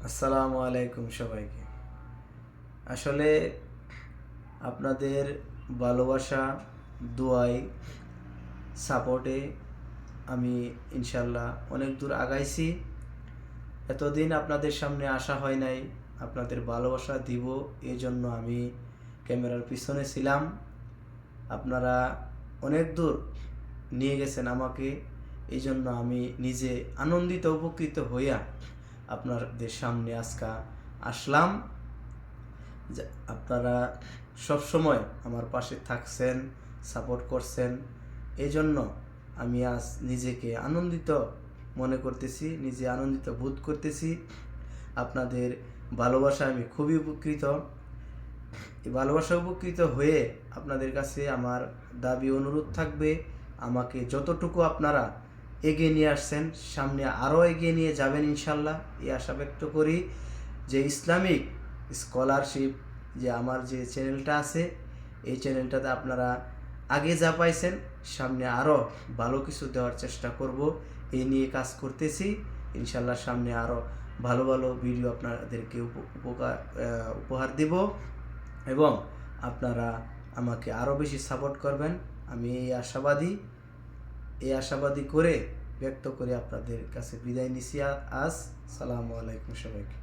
আসসালামু আলাইকুম সবাইকে। আসলে আপনাদের ভালোবাসা, দোয়ায়, সাপোর্টে আমি ইনশাল্লাহ অনেক দূর আগাইছি। এতদিন আপনাদের সামনে আসা হয় নাই, আপনাদের ভালোবাসা দিব এই জন্য আমি ক্যামেরার পিছনে ছিলাম। আপনারা অনেক দূর নিয়ে গেছেন আমাকে, এই জন্য আমি নিজে আনন্দিত উপকৃত হইয়া আপনাদের সামনে আজকে আসলাম। আপনারা সব সময় আমার পাশে থাকছেন, সাপোর্ট করছেন, এই জন্য আমি আজ নিজেকে আনন্দিত মনে করতেছি, নিজে আনন্দিত বোধ করতেছি। আপনাদের ভালোবাসা আমি খুবই উপকৃত। এই ভালোবাসা উপকৃত হয়ে আপনাদের কাছে আমার দাবি অনুরোধ থাকবে, আমাকে যতটুকু আপনারা এগিয়ে নিয়ে আসছেন সামনে আরও এগিয়ে নিয়ে যাবেন ইনশাল্লাহ, এই আশা ব্যক্ত করি। যে ইসলামিক স্কলারশিপ যে আমার যে চ্যানেলটা আছে, এই চ্যানেলটাতে আপনারা আগে যা পাইছেন সামনে আরও ভালো কিছু দেওয়ার চেষ্টা করব, এই নিয়ে কাজ করতেছি ইনশাল্লাহ। সামনে আরও ভালো ভালো ভিডিও আপনাদেরকে উপহার দেব এবং আপনারা আমাকে আরও বেশি সাপোর্ট করবেন, আমি এই আশাবাদী করে ব্যক্ত করে আপনাদের কাছে বিদায় নিছি। আজ সালামু আলাইকুম সবাইকে।